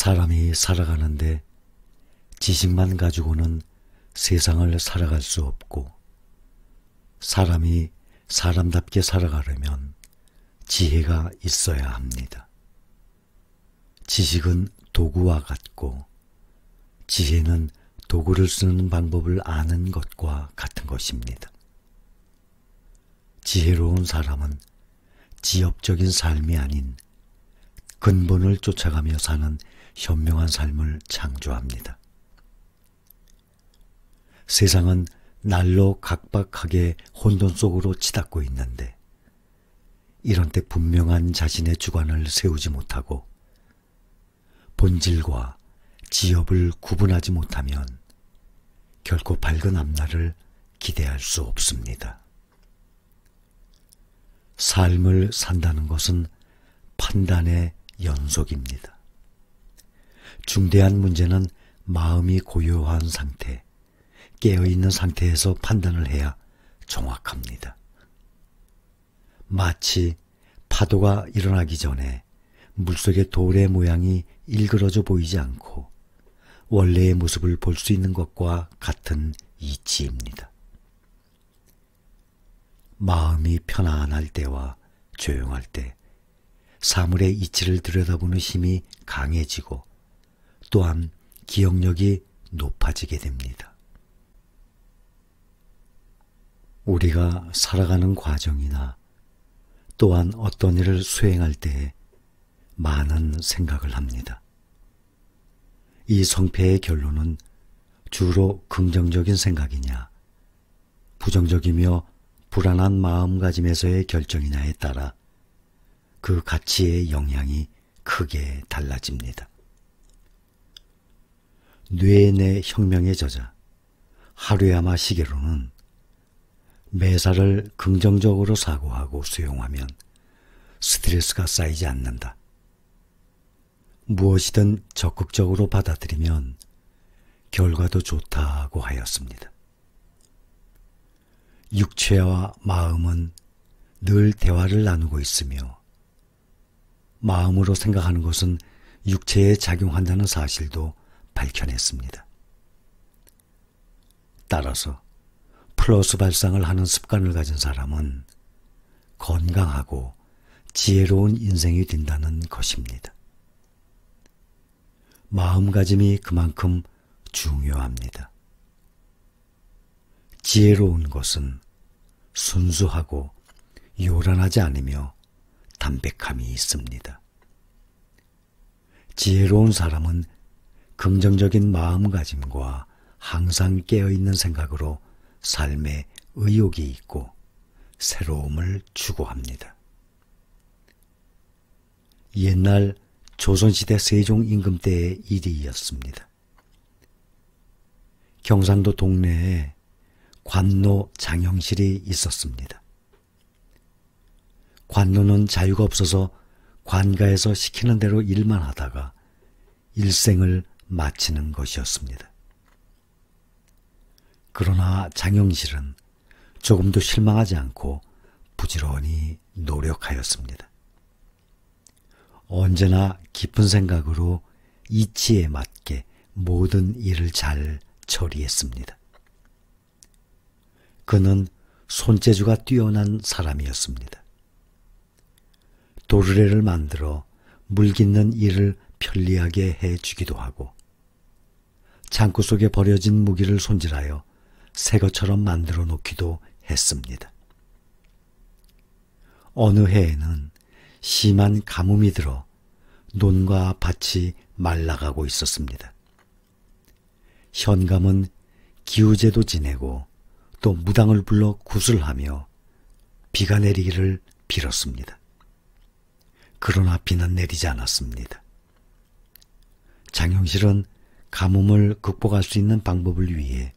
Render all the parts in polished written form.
사람이 살아가는데 지식만 가지고는 세상을 살아갈 수 없고, 사람이 사람답게 살아가려면 지혜가 있어야 합니다. 지식은 도구와 같고, 지혜는 도구를 쓰는 방법을 아는 것과 같은 것입니다. 지혜로운 사람은 지엽적인 삶이 아닌 근본을 쫓아가며 사는 현명한 삶을 창조합니다. 세상은 날로 각박하게 혼돈 속으로 치닫고 있는데, 이런 때 분명한 자신의 주관을 세우지 못하고 본질과 지엽을 구분하지 못하면 결코 밝은 앞날을 기대할 수 없습니다. 삶을 산다는 것은 판단의 연속입니다. 중대한 문제는 마음이 고요한 상태, 깨어있는 상태에서 판단을 해야 정확합니다. 마치 파도가 일어나기 전에 물속의 돌의 모양이 일그러져 보이지 않고 원래의 모습을 볼 수 있는 것과 같은 이치입니다. 마음이 편안할 때와 조용할 때 사물의 이치를 들여다보는 힘이 강해지고 또한 기억력이 높아지게 됩니다. 우리가 살아가는 과정이나 또한 어떤 일을 수행할 때에 많은 생각을 합니다. 이 성패의 결론은 주로 긍정적인 생각이냐, 부정적이며 불안한 마음가짐에서의 결정이냐에 따라 그 가치의 영향이 크게 달라집니다. 뇌 내 혁명의 저자 하루야마 시게루는 매사를 긍정적으로 사고하고 수용하면 스트레스가 쌓이지 않는다. 무엇이든 적극적으로 받아들이면 결과도 좋다고 하였습니다. 육체와 마음은 늘 대화를 나누고 있으며 마음으로 생각하는 것은 육체에 작용한다는 사실도 밝혀냈습니다. 따라서 플러스 발상을 하는 습관을 가진 사람은 건강하고 지혜로운 인생이 된다는 것입니다. 마음가짐이 그만큼 중요합니다. 지혜로운 것은 순수하고 요란하지 않으며 담백함이 있습니다. 지혜로운 사람은 긍정적인 마음가짐과 항상 깨어있는 생각으로 삶에 의욕이 있고 새로움을 추구합니다. 옛날 조선시대 세종 임금 때의 일이었습니다. 경상도 동네에 관노 장영실이 있었습니다. 관노는 자유가 없어서 관가에서 시키는 대로 일만 하다가 일생을 마치는 것이었습니다. 그러나 장영실은 조금도 실망하지 않고 부지런히 노력하였습니다. 언제나 깊은 생각으로 이치에 맞게 모든 일을 잘 처리했습니다. 그는 손재주가 뛰어난 사람이었습니다. 도르래를 만들어 물 깃는 일을 편리하게 해주기도 하고 창고 속에 버려진 무기를 손질하여 새 것처럼 만들어 놓기도 했습니다. 어느 해에는 심한 가뭄이 들어 논과 밭이 말라가고 있었습니다. 현감은 기우제도 지내고 또 무당을 불러 굿을 하며 비가 내리기를 빌었습니다. 그러나 비는 내리지 않았습니다. 장영실은 가뭄을 극복할 수 있는 방법을 위해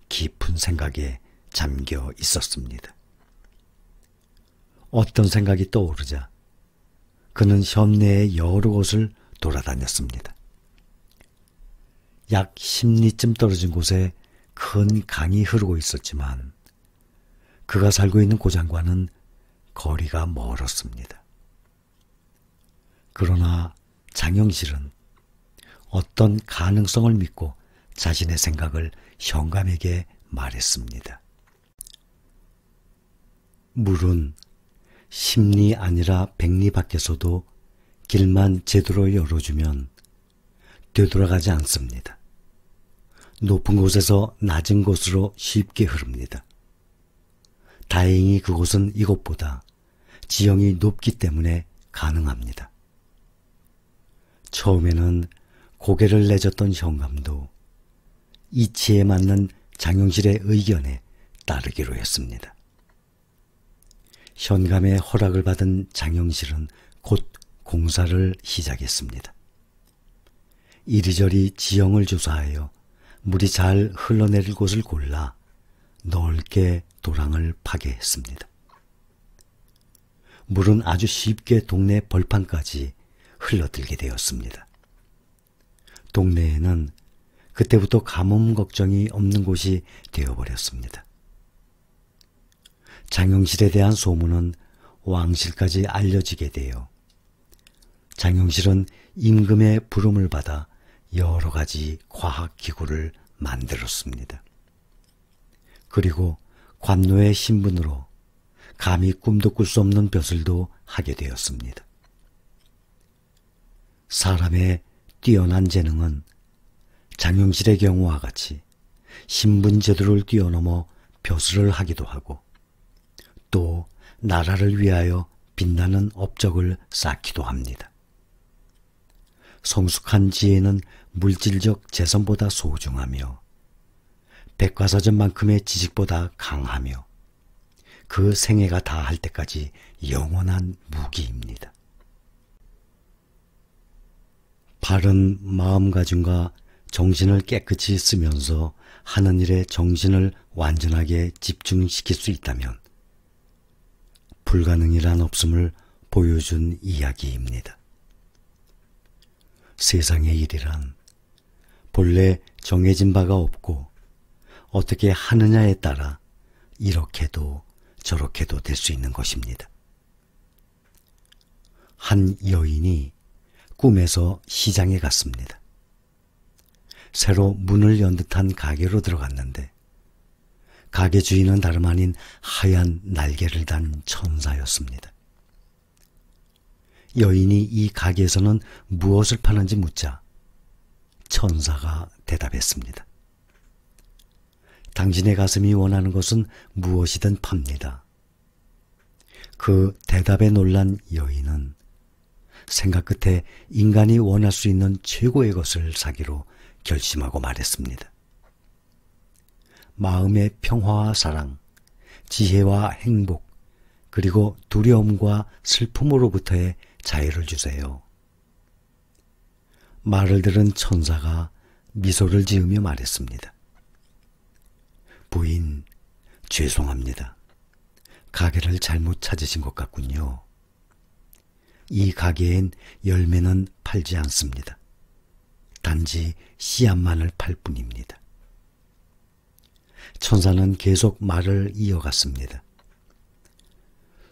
깊은 생각에 잠겨 있었습니다. 어떤 생각이 떠오르자 그는 현내의 여러 곳을 돌아다녔습니다. 약 10리쯤 떨어진 곳에 큰 강이 흐르고 있었지만 그가 살고 있는 고장과는 거리가 멀었습니다. 그러나 장영실은 어떤 가능성을 믿고 자신의 생각을 현감에게 말했습니다. 물은 십리 아니라 백리 밖에서도 길만 제대로 열어주면 되돌아가지 않습니다. 높은 곳에서 낮은 곳으로 쉽게 흐릅니다. 다행히 그곳은 이곳보다 지형이 높기 때문에 가능합니다. 처음에는 고개를 내젓던 현감도 이치에 맞는 장영실의 의견에 따르기로 했습니다. 현감의 허락을 받은 장영실은 곧 공사를 시작했습니다. 이리저리 지형을 조사하여 물이 잘 흘러내릴 곳을 골라 넓게 도랑을 파게 했습니다. 물은 아주 쉽게 동네 벌판까지 흘러들게 되었습니다. 동네에는 그때부터 가뭄 걱정이 없는 곳이 되어버렸습니다. 장영실에 대한 소문은 왕실까지 알려지게 되어 장영실은 임금의 부름을 받아 여러 가지 과학기구를 만들었습니다. 그리고 관노의 신분으로 감히 꿈도 꿀 수 없는 벼슬도 하게 되었습니다. 사람의 뛰어난 재능은 장영실의 경우와 같이 신분 제도를 뛰어넘어 벼슬을 하기도 하고 또 나라를 위하여 빛나는 업적을 쌓기도 합니다. 성숙한 지혜는 물질적 재산보다 소중하며 백과사전만큼의 지식보다 강하며 그 생애가 다할 때까지 영원한 무기입니다. 바른 마음가짐과 정신을 깨끗이 쓰면서 하는 일에 정신을 완전하게 집중시킬 수 있다면 불가능이란 없음을 보여준 이야기입니다. 세상의 일이란 본래 정해진 바가 없고 어떻게 하느냐에 따라 이렇게도 저렇게도 될 수 있는 것입니다. 한 여인이 꿈에서 시장에 갔습니다. 새로 문을 연 듯한 가게로 들어갔는데 가게 주인은 다름 아닌 하얀 날개를 단 천사였습니다. 여인이 이 가게에서는 무엇을 파는지 묻자 천사가 대답했습니다. 당신의 가슴이 원하는 것은 무엇이든 팝니다. 그 대답에 놀란 여인은 생각 끝에 인간이 원할 수 있는 최고의 것을 사기로 결심하고 말했습니다. 마음의 평화와 사랑, 지혜와 행복, 그리고 두려움과 슬픔으로부터의 자유를 주세요. 말을 들은 천사가 미소를 지으며 말했습니다. 부인, 죄송합니다. 가게를 잘못 찾으신 것 같군요. 이 가게엔 열매는 팔지 않습니다. 단지 씨앗만을 팔 뿐입니다. 천사는 계속 말을 이어갔습니다.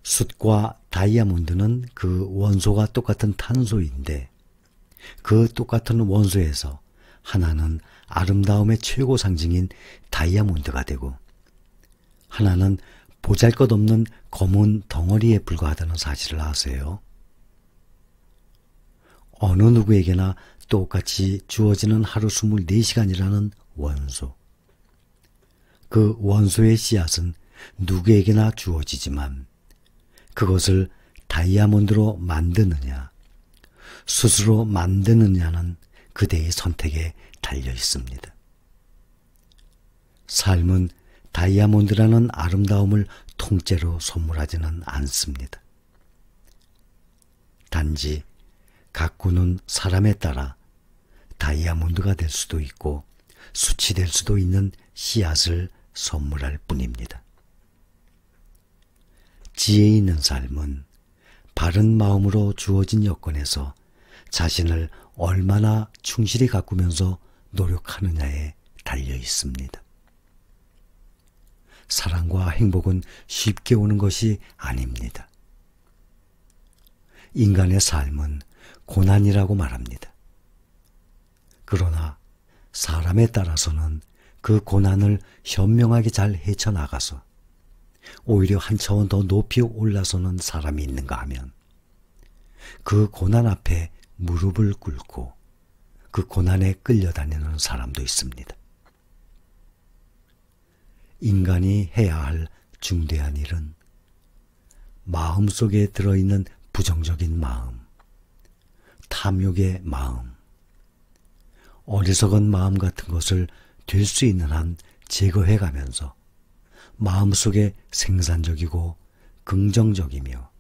숯과 다이아몬드는 그 원소가 똑같은 탄소인데 그 똑같은 원소에서 하나는 아름다움의 최고 상징인 다이아몬드가 되고 하나는 보잘것없는 검은 덩어리에 불과하다는 사실을 아세요? 어느 누구에게나 똑같이 주어지는 하루 24시간이라는 원소. 그 원소의 씨앗은 누구에게나 주어지지만 그것을 다이아몬드로 만드느냐, 숯으로 만드느냐는 그대의 선택에 달려 있습니다. 삶은 다이아몬드라는 아름다움을 통째로 선물하지는 않습니다. 단지 가꾸는 사람에 따라 다이아몬드가 될 수도 있고 숯이 될 수도 있는 씨앗을 선물할 뿐입니다. 지혜 있는 삶은 바른 마음으로 주어진 여건에서 자신을 얼마나 충실히 가꾸면서 노력하느냐에 달려 있습니다. 사랑과 행복은 쉽게 오는 것이 아닙니다. 인간의 삶은 고난이라고 말합니다. 그러나 사람에 따라서는 그 고난을 현명하게 잘 헤쳐나가서 오히려 한 차원 더 높이 올라서는 사람이 있는가 하면 그 고난 앞에 무릎을 꿇고 그 고난에 끌려다니는 사람도 있습니다. 인간이 해야 할 중대한 일은 마음속에 들어있는 부정적인 마음, 탐욕의 마음, 어리석은 마음 같은 것을 될 수 있는 한 제거해 가면서 마음속에 생산적이고 긍정적이며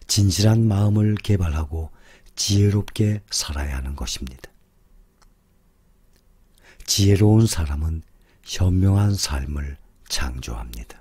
진실한 마음을 개발하고 지혜롭게 살아야 하는 것입니다. 지혜로운 사람은 현명한 삶을 창조합니다.